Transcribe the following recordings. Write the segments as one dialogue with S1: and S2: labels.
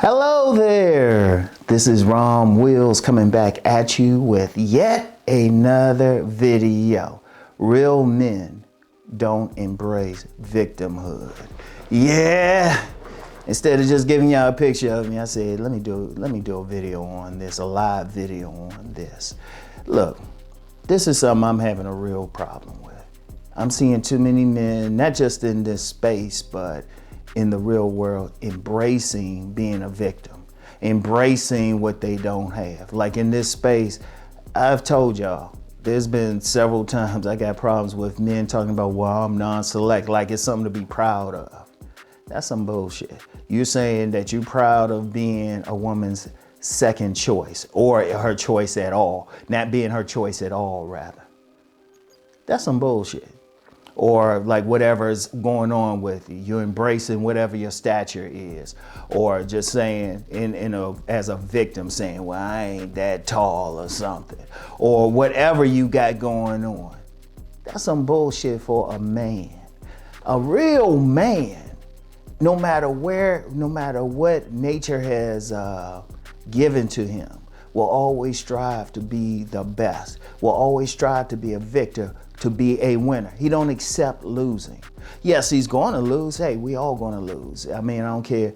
S1: Hello there. This is Rom Wills coming back at you with yet another video. Real men don't embrace victimhood. Yeah. Instead of just giving y'all a picture of me, I said, let me do a video on this, a live video on this. Look, this is something I'm having a real problem with. I'm seeing too many men, not just in this space, but in the real world, embracing being a victim, embracing what they don't have. Like in this space, I've told y'all, there's been several times I got problems with men talking about, well, I'm non-select, like it's something to be proud of. That's some bullshit. You're saying that you're proud of being a woman's second choice or her choice at all, not being her choice at all, rather. That's some bullshit. Or like whatever's going on with you, you're embracing whatever your stature is, or just saying as a victim saying, well, I ain't that tall or something, or whatever you got going on. That's some bullshit for a man. A real man, no matter what nature has given to him, will always strive to be the best, will always strive to be a victor, to be a winner. He don't accept losing. Yes, he's going to lose. Hey, we all going to lose. I mean, I don't care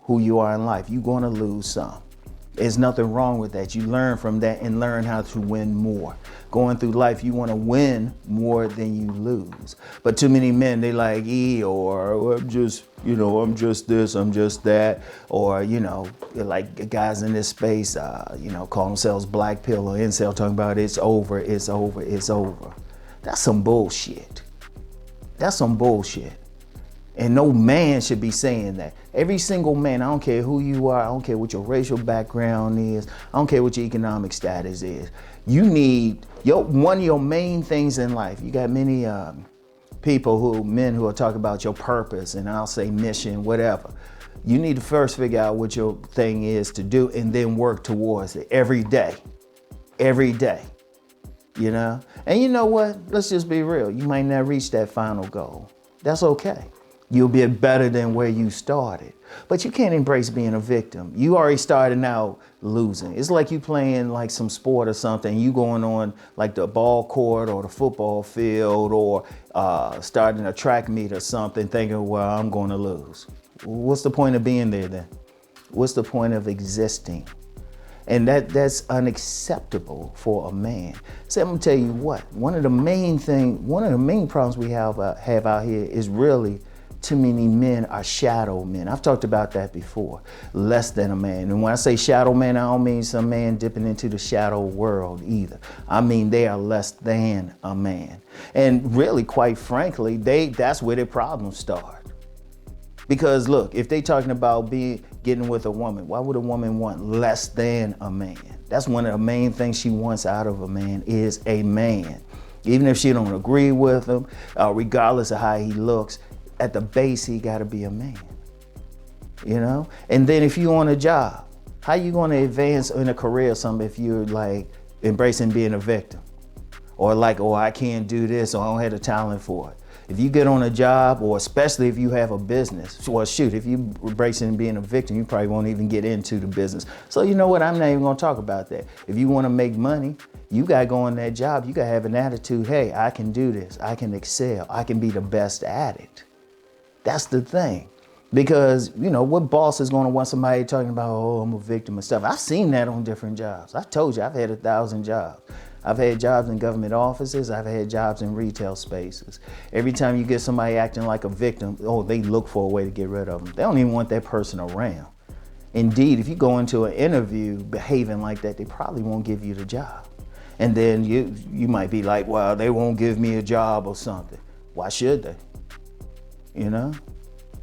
S1: who you are in life. You're going to lose some. There's nothing wrong with that. You learn from that and learn how to win more. Going through life, you want to win more than you lose. But too many men, they like, or I'm just this, I'm just that. Or, like guys in this space, call themselves black pill or incel, talking about it's over, it's over, it's over. That's some bullshit. That's some bullshit. And no man should be saying that. Every single man, I don't care who you are, I don't care what your racial background is, I don't care what your economic status is. You need, one of your main things in life, you got many men who are talking about your purpose, and I'll say mission, whatever. You need to first figure out what your thing is to do and then work towards it every day. Every day. And you know what? Let's just be real. You might not reach that final goal. That's okay. You'll be better than where you started. But you can't embrace being a victim. You already started out losing. It's like you playing like some sport or something. You going on like the ball court or the football field or starting a track meet or something thinking, well, I'm going to lose. What's the point of being there then? What's the point of existing? And that's unacceptable for a man. So I'm gonna tell you what, one of the main problems we have out here is really too many men are shadow men. I've talked about that before, less than a man. And when I say shadow man, I don't mean some man dipping into the shadow world either. I mean, they are less than a man. And really, quite frankly, that's where their problems start. Because look, if they talking about getting with a woman, why would a woman want less than a man? That's one of the main things she wants out of a man is a man. Even if she don't agree with him, regardless of how he looks, at the base, he gotta be a man, And then if you on a job, how you gonna advance in a career or something if you're like embracing being a victim? Or like, I can't do this, or I don't have the talent for it. If you get on a job, or especially if you have a business, well, shoot, if you embracing being a victim, you probably won't even get into the business. So you know what, I'm not even gonna talk about that. If you wanna make money, you gotta go on that job, you gotta have an attitude, hey, I can do this, I can excel, I can be the best at it. That's the thing. Because, what boss is going to want somebody talking about, oh, I'm a victim and stuff. I've seen that on different jobs. I told you, I've had 1,000 jobs. I've had jobs in government offices. I've had jobs in retail spaces. Every time you get somebody acting like a victim, they look for a way to get rid of them. They don't even want that person around. Indeed, if you go into an interview behaving like that, they probably won't give you the job. And then you might be like, well, they won't give me a job or something. Why should they?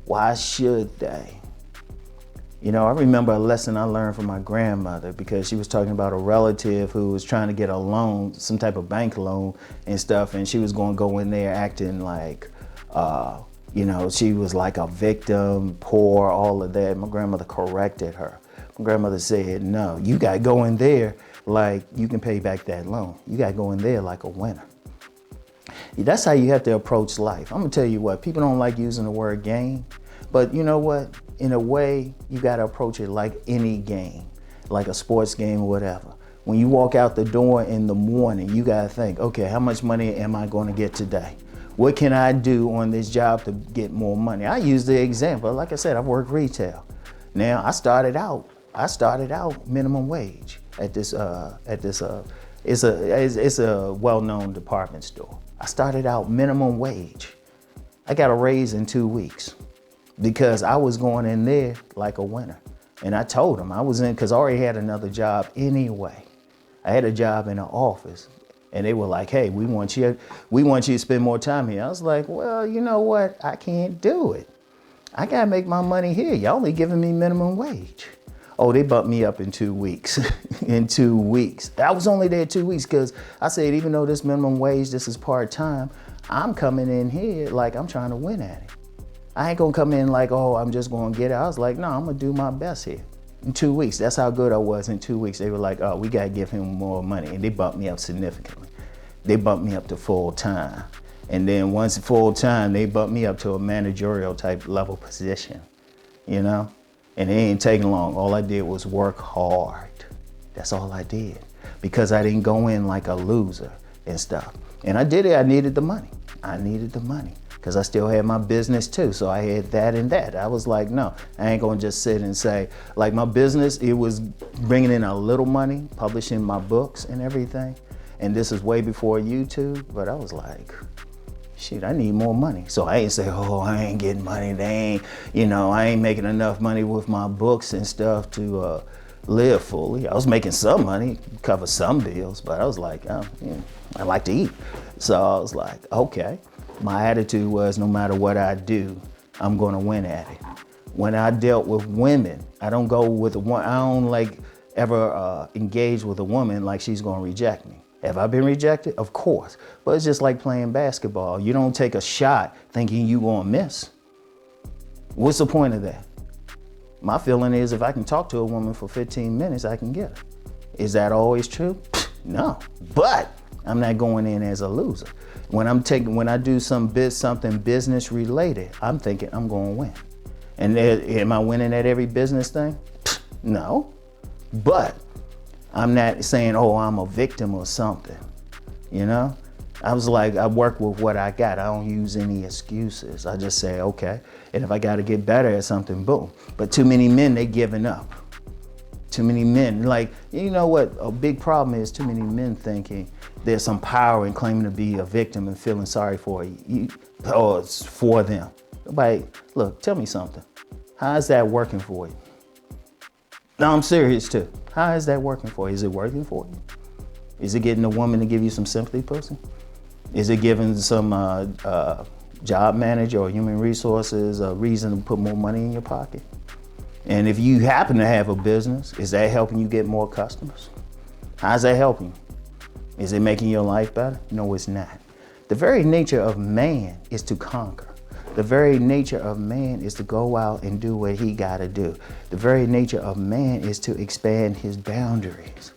S1: Why should they? I remember a lesson I learned from my grandmother because she was talking about a relative who was trying to get a loan, some type of bank loan and stuff. And she was going to go in there acting like, she was like a victim, poor, all of that. My grandmother corrected her. My grandmother said, no, you got to go in there like you can pay back that loan. You got to go in there like a winner. That's how you have to approach life. I'm gonna tell you what, people don't like using the word game, but you know what? in a way, you got to approach it like any game, like a sports game or whatever. When you walk out the door in the morning, you got to think, okay, how much money am I going to get today? What can I do on this job to get more money? I use the example, like I said, I've worked retail. Now I started out minimum wage at this it's a well-known department store. I started out minimum wage. I got a raise in 2 weeks because I was going in there like a winner. And I told them I was in, because I already had another job anyway. I had a job in the office, and they were like, hey, we want you to spend more time here. I was like, well, you know what? I can't do it. I gotta make my money here. Y'all only giving me minimum wage. Oh, they bumped me up in 2 weeks. In 2 weeks. I was only there 2 weeks because I said, even though this minimum wage, this is part-time, I'm coming in here like I'm trying to win at it. I ain't gonna come in like, oh, I'm just gonna get it. I was like, no, I'm gonna do my best here. In 2 weeks, that's how good I was in 2 weeks. They were like, oh, we gotta give him more money. And they bumped me up significantly. They bumped me up to full-time. And then once full-time, they bumped me up to a managerial type level position, you know? And it ain't taking long. All I did was work hard. That's all I did. Because I didn't go in like a loser and stuff. And I did it, I needed the money. I needed the money. Because I still had my business too. So I had that and that. I was like, no, I ain't gonna just sit and say, like my business, it was bringing in a little money, publishing my books and everything. And this is way before YouTube, but I was like, shit, I need more money. So I ain't say, oh, I ain't getting money. I ain't making enough money with my books and stuff to live fully. I was making some money, cover some bills, but I was like, I like to eat. So I was like, okay. My attitude was, no matter what I do, I'm gonna win at it. When I dealt with women, I don't go with I don't like ever engage with a woman like she's gonna reject me. Have I been rejected? Of course. But it's just like playing basketball. You don't take a shot thinking you gonna miss. What's the point of that? My feeling is if I can talk to a woman for 15 minutes, I can get her. Is that always true? No. But I'm not going in as a loser. When I do something business related, I'm thinking I'm gonna win. And am I winning at every business thing? No. But I'm not saying, oh, I'm a victim or something, you know? I was like, I work with what I got. I don't use any excuses. I just say, okay, and if I gotta get better at something, boom. But too many men, they giving up. Too many men, like, you know what a big problem is? Too many men thinking there's some power in claiming to be a victim and feeling sorry for you, or it's for them. Nobody, look, tell me something. How is that working for you? No, I'm serious too. How is that working for you? Is it working for you? Is it getting a woman to give you some sympathy pussy? Is it giving some job manager or human resources a reason to put more money in your pocket? And if you happen to have a business, is that helping you get more customers? How's that helping? Is it making your life better? No, it's not. The very nature of man is to conquer. The very nature of man is to go out and do what he gotta do. The very nature of man is to expand his boundaries.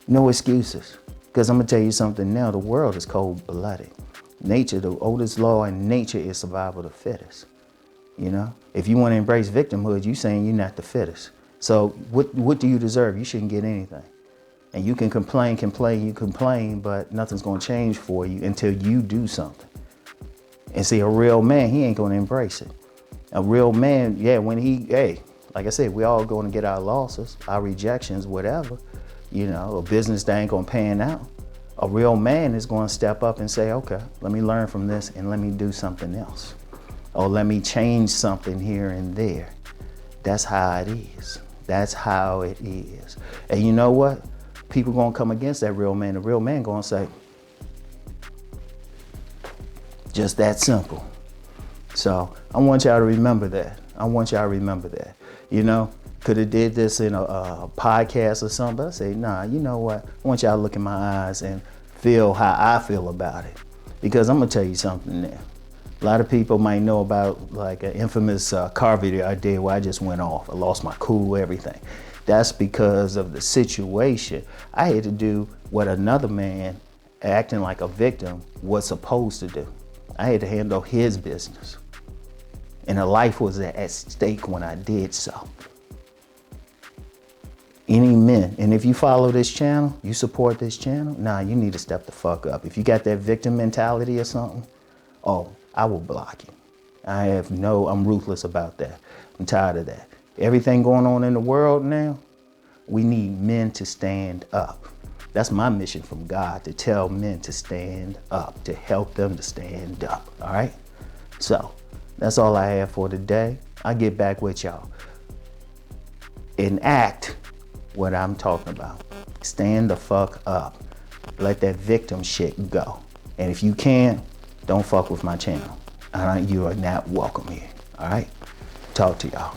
S1: No excuses. Because I'm gonna tell you something now, the world is cold-blooded. Nature, the oldest law in nature is survival of the fittest. You know, if you want to embrace victimhood, you saying you're not the fittest. So what do you deserve? You shouldn't get anything. And you can complain, but nothing's gonna change for you until you do something. And see, a real man, he ain't gonna embrace it. A real man, yeah, like I said, we all gonna get our losses, our rejections, whatever. You know, a business that ain't gonna pan out. A real man is gonna step up and say, okay, let me learn from this and let me do something else. Or let me change something here and there. That's how it is. That's how it is. And you know what? People gonna come against that real man. The real man gonna say, just that simple. So I want y'all to remember that. You know, could have did this in a podcast or something, but I say, nah, you know what? I want y'all to look in my eyes and feel how I feel about it. Because I'm gonna tell you something there. A lot of people might know about like an infamous car video I did where I just went off. I lost my cool, everything. That's because of the situation. I had to do what another man acting like a victim was supposed to do. I had to handle his business. And a life was at stake when I did so. Any men, and if you follow this channel, you support this channel, nah, you need to step the fuck up. If you got that victim mentality or something, oh, I will block you. I'm ruthless about that. I'm tired of that. Everything going on in the world now, we need men to stand up. That's my mission from God, to tell men to stand up, to help them to stand up, all right? So, that's all I have for today. I'll get back with y'all. Enact what I'm talking about. Stand the fuck up. Let that victim shit go. And if you can, don't fuck with my channel. All right, you are not welcome here. All right, talk to y'all.